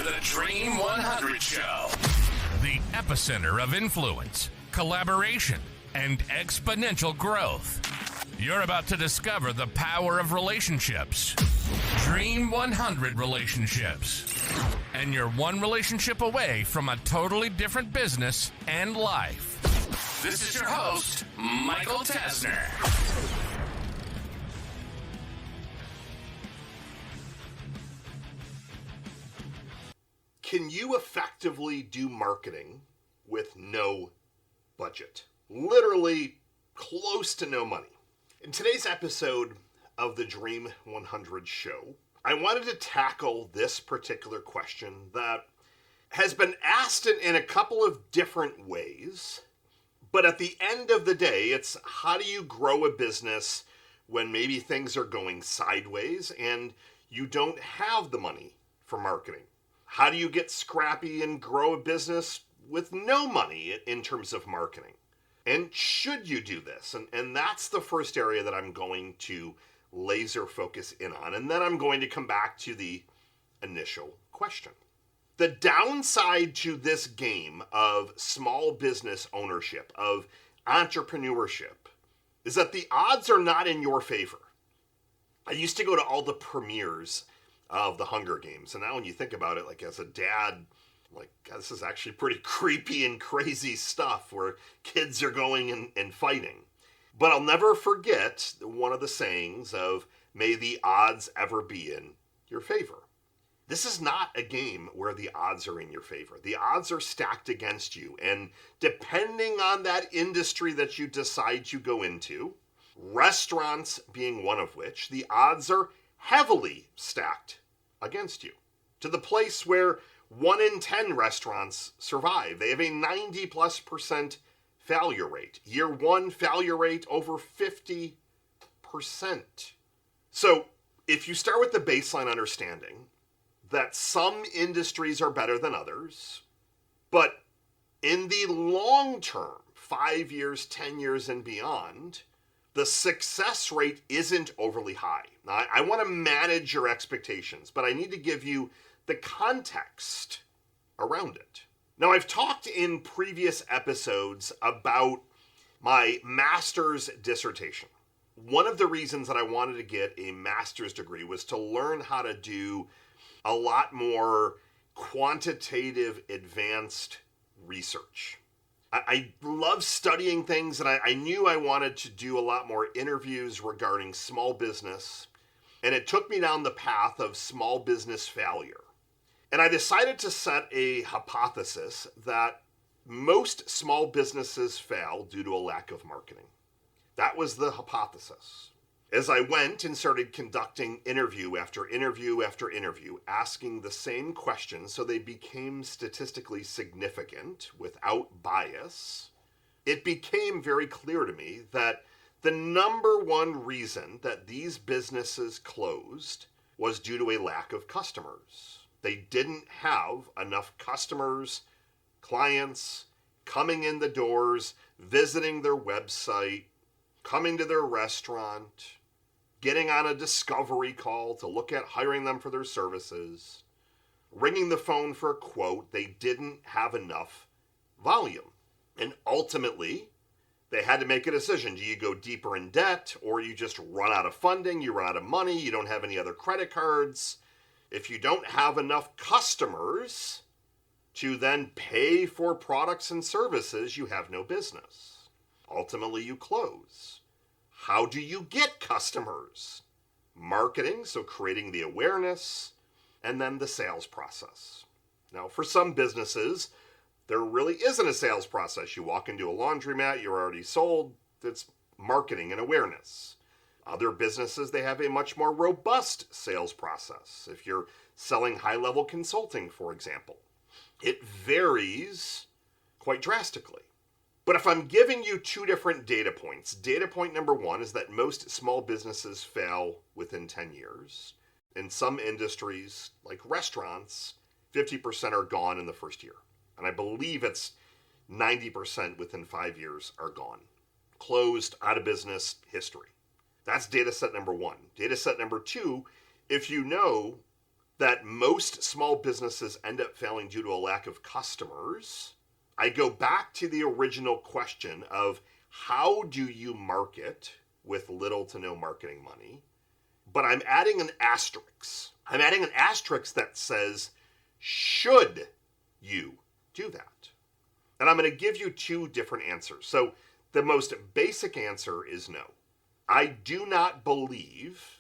the Dream 100 Show, the epicenter of influence, collaboration, and exponential growth. You're about to discover the power of relationships. Dream 100 relationships. And you're one relationship away from a totally different business and life. This is your host, Michael Tasner. Can you effectively do marketing with no budget? Literally close to no money. In today's episode of the Dream 100 Show, I wanted to tackle this particular question that has been asked in a couple of different ways. But at the end of the day, it's how do you grow a business when maybe things are going sideways and you don't have the money for marketing? How do you get scrappy and grow a business with no money in terms of marketing? And should you do this? And that's the first area that I'm going to laser focus in on. And then I'm going to come back to the initial question. The downside to this game of small business ownership, of entrepreneurship, is that the odds are not in your favor. I used to go to all the premieres of the Hunger Games. And now when you think about it, like as a dad, like, God, this is actually pretty creepy and crazy stuff where kids are going and fighting. But I'll never forget one of the sayings of, may the odds ever be in your favor. This is not a game where the odds are in your favor. The odds are stacked against you. And depending on that industry that you decide to go into, restaurants being one of which, the odds are heavily stacked against you, to the place where 1 in 10 restaurants survive. They have a 90+% failure rate. Year one failure rate over 50%. So if you start with the baseline understanding that some industries are better than others, but in the long term, 5 years, 10 years and beyond, the success rate isn't overly high. Now, I want to manage your expectations, but I need to give you the context around it. Now, I've talked in previous episodes about my master's dissertation. One of the reasons that I wanted to get a master's degree was to learn how to do a lot more quantitative, advanced research. I love studying things, and I knew I wanted to do a lot more interviews regarding small business, and it took me down the path of small business failure. And I decided to set a hypothesis that most small businesses fail due to a lack of marketing. That was the hypothesis. As I went and started conducting interview after interview after interview, asking the same questions so they became statistically significant without bias, it became very clear to me that the number one reason that these businesses closed was due to a lack of customers. They didn't have enough customers, clients, coming in the doors, visiting their website, coming to their restaurant, getting on a discovery call to look at hiring them for their services, ringing the phone for a quote. They didn't have enough volume. And ultimately, they had to make a decision. Do you go deeper in debt, or you just run out of funding, you run out of money, you don't have any other credit cards? If you don't have enough customers to then pay for products and services, you have no business. Ultimately, you close. How do you get customers? Marketing, so creating the awareness, and then the sales process. Now, for some businesses, there really isn't a sales process. You walk into a laundromat, you're already sold. It's marketing and awareness. Other businesses, they have a much more robust sales process. If you're selling high-level consulting, for example, it varies quite drastically. But if I'm giving you two different data points, data point number one is that most small businesses fail within 10 years. In some industries, like restaurants, 50% are gone in the first year. And I believe it's 90% within 5 years are gone. Closed, out of business, history. That's data set number one. Data set number two, if you know that most small businesses end up failing due to a lack of customers, I go back to the original question of how do you market with little to no marketing money? But I'm adding an asterisk. I'm adding an asterisk that says, should you do that? And I'm going to give you two different answers. So the most basic answer is no. I do not believe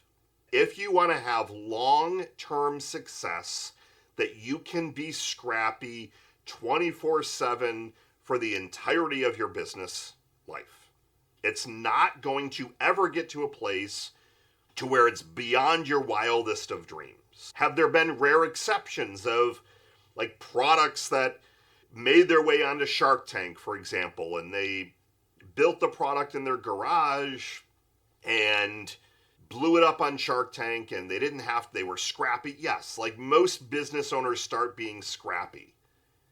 if you want to have long-term success that you can be scrappy 24/7 for the entirety of your business life. It's not going to ever get to a place to where it's beyond your wildest of dreams. Have there been rare exceptions of like products that made their way onto Shark Tank, for example, and they built the product in their garage and blew it up on Shark Tank and they were scrappy? Yes, like most business owners start being scrappy.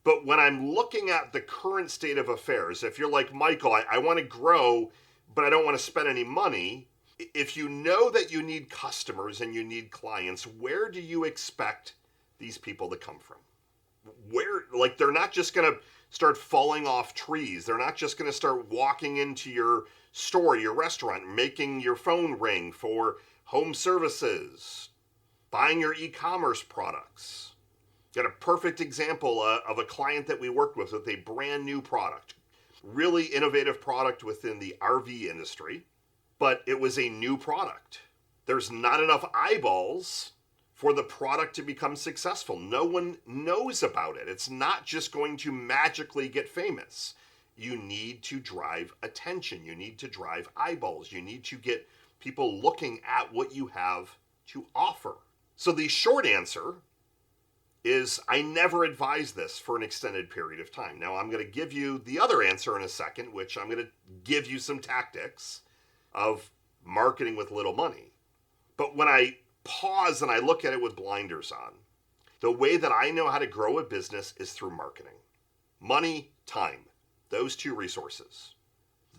But when I'm looking at the current state of affairs, if you're like, Michael, I want to grow, but I don't want to spend any money, if you know that you need customers and you need clients, where do you expect these people to come from? Like, they're not just going to start falling off trees. They're not just going to start walking into your store, your restaurant, making your phone ring for home services, buying your e-commerce products. Got a perfect example of a client that we worked with a brand new product, really innovative product within the RV industry, but it was a new product. There's not enough eyeballs for the product to become successful. No one knows about it. It's not just going to magically get famous. You need to drive attention. You need to drive eyeballs. You need to get people looking at what you have to offer. So the short answer is I never advise this for an extended period of time. Now I'm going to give you the other answer in a second, which I'm going to give you some tactics of marketing with little money. But when I pause and I look at it with blinders on, the way that I know how to grow a business is through marketing. Money, time, those two resources.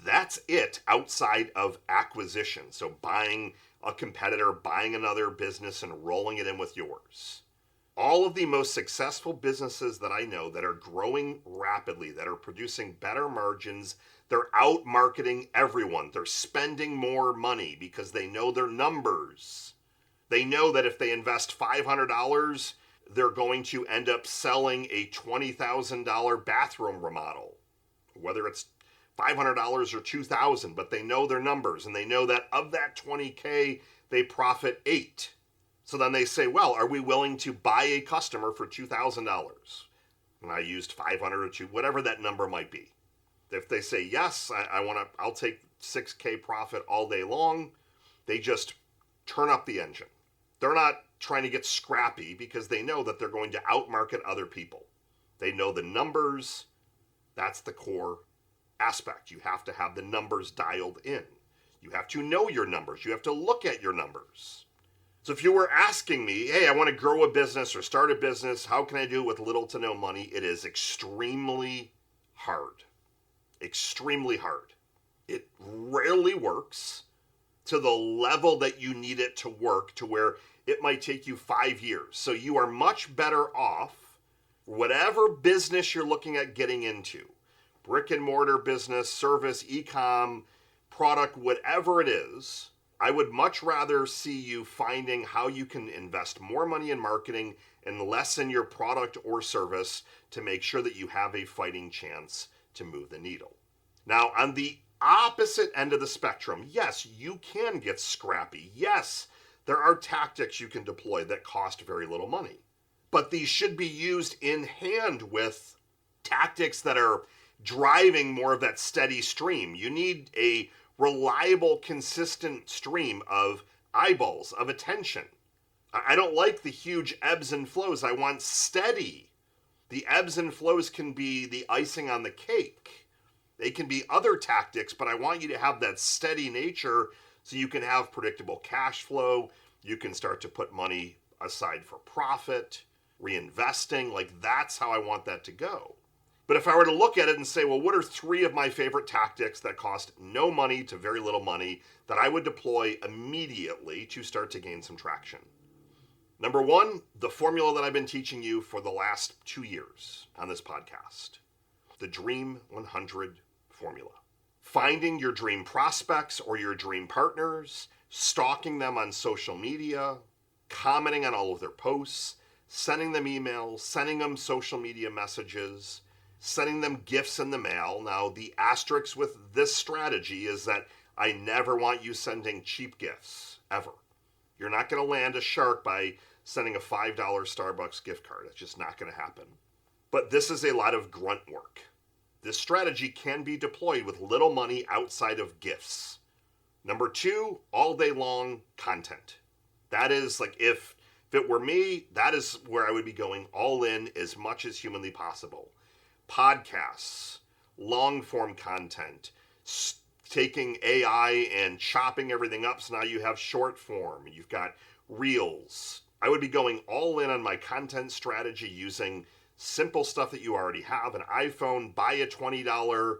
That's it outside of acquisition. So buying a competitor, buying another business and rolling it in with yours. All of the most successful businesses that I know that are growing rapidly, that are producing better margins, they're out marketing everyone. They're spending more money because they know their numbers. They know that if they invest $500, they're going to end up selling a $20,000 bathroom remodel. Whether it's $500 or $2,000, but they know their numbers and they know that of that $20K, they profit $8. So then they say, well, are we willing to buy a customer for $2,000? And I used 500 or 2, whatever that number might be. If they say yes, I'll take 6K profit all day long. They just turn up the engine. They're not trying to get scrappy because they know that they're going to outmarket other people. They know the numbers. That's the core aspect. You have to have the numbers dialed in. You have to know your numbers. You have to look at your numbers. So if you were asking me, hey, I want to grow a business or start a business, how can I do it with little to no money? It is extremely hard. Extremely hard. It rarely works to the level that you need it to work, to where it might take you 5 years. So you are much better off, whatever business you're looking at getting into, brick and mortar business, service, e-com, product, whatever it is, I would much rather see you finding how you can invest more money in marketing and less in your product or service to make sure that you have a fighting chance to move the needle. Now, on the opposite end of the spectrum, yes, you can get scrappy. Yes, there are tactics you can deploy that cost very little money. But these should be used in hand with tactics that are driving more of that steady stream. You need a reliable, consistent stream of eyeballs, of attention. I don't like the huge ebbs and flows. I want steady. The ebbs and flows can be the icing on the cake. They can be other tactics, but I want you to have that steady nature so you can have predictable cash flow. You can start to put money aside for profit, reinvesting. Like, that's how I want that to go. But if I were to look at it and say, well, what are 3 of my favorite tactics that cost no money to very little money that I would deploy immediately to start to gain some traction? Number one, the formula that I've been teaching you for the last 2 years on this podcast, the Dream 100 formula. Finding your dream prospects or your dream partners, stalking them on social media, commenting on all of their posts, sending them emails, sending them social media messages, sending them gifts in the mail. Now, the asterisk with this strategy is that I never want you sending cheap gifts, ever. You're not going to land a shark by sending a $5 Starbucks gift card. It's just not going to happen. But this is a lot of grunt work. This strategy can be deployed with little money outside of gifts. Number two, all day long content. That is like, if it were me, that is where I would be going all in as much as humanly possible. Podcasts, long form content, taking AI and chopping everything up. So now you have short form, you've got reels. I would be going all in on my content strategy using simple stuff that you already have. An iPhone, buy a $20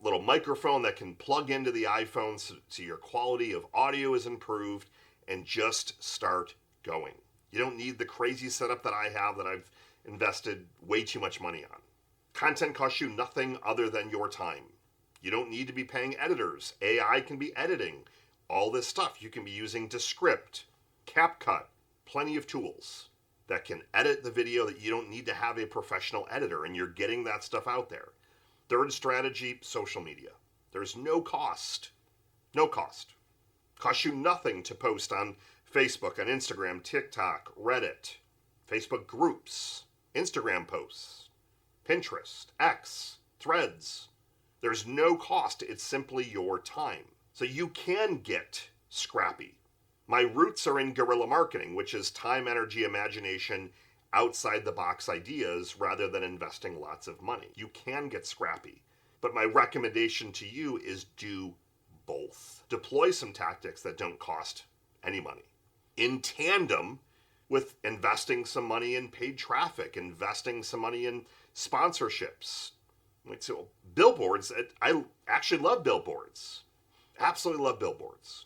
little microphone that can plug into the iPhone so your quality of audio is improved, and just start going. You don't need the crazy setup that I have that I've invested way too much money on. Content costs you nothing other than your time. You don't need to be paying editors. AI can be editing all this stuff. You can be using Descript, CapCut, plenty of tools that can edit the video that you don't need to have a professional editor, and you're getting that stuff out there. Third strategy, social media. There's no cost. No cost. Costs you nothing to post on Facebook, on Instagram, TikTok, Reddit, Facebook groups, Instagram posts, Pinterest, X, Threads. There's no cost. It's simply your time. So you can get scrappy. My roots are in guerrilla marketing, which is time, energy, imagination, outside the box ideas rather than investing lots of money. You can get scrappy. But my recommendation to you is do both. Deploy some tactics that don't cost any money, in tandem with investing some money in paid traffic, investing some money in sponsorships. Like, so billboards, I actually love billboards. Absolutely love billboards.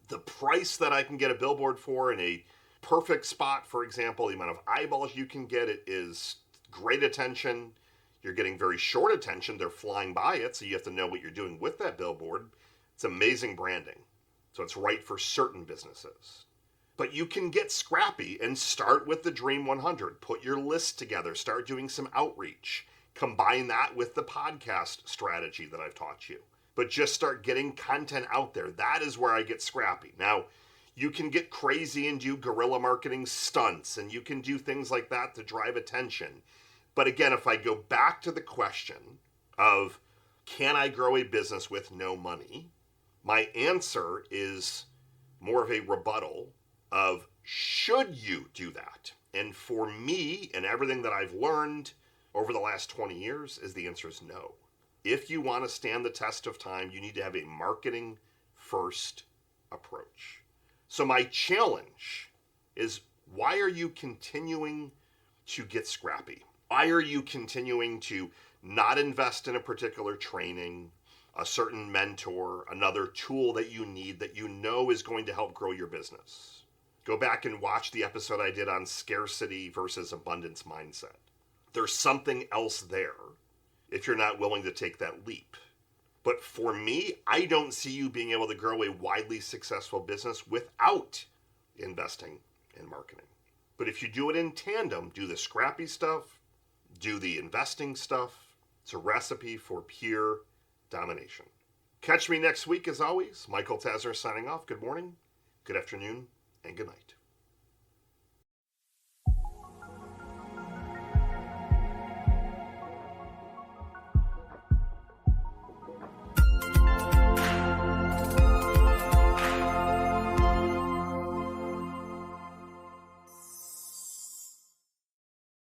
The price that I can get a billboard for in a perfect spot, for example, the amount of eyeballs you can get, it is great attention. You're getting very short attention. They're flying by it, so you have to know what you're doing with that billboard. It's amazing branding. So it's right for certain businesses. But you can get scrappy and start with the Dream 100. Put your list together. Start doing some outreach. Combine that with the podcast strategy that I've taught you. But just start getting content out there. That is where I get scrappy. Now, you can get crazy and do guerrilla marketing stunts, and you can do things like that to drive attention. But again, if I go back to the question of, can I grow a business with no money? My answer is more of a rebuttal of, should you do that? And for me, and everything that I've learned over the last 20 years, is the answer is no. If you want to stand the test of time, you need to have a marketing first approach. So my challenge is, why are you continuing to get scrappy? Why are you continuing to not invest in a particular training, a certain mentor, another tool that you need that you know is going to help grow your business? Go back and watch the episode I did on scarcity versus abundance mindset. There's something else there if you're not willing to take that leap. But for me, I don't see you being able to grow a widely successful business without investing in marketing. But if you do it in tandem, do the scrappy stuff, do the investing stuff, it's a recipe for pure domination. Catch me next week as always. Michael Tasner signing off. Good morning, good afternoon, and good night.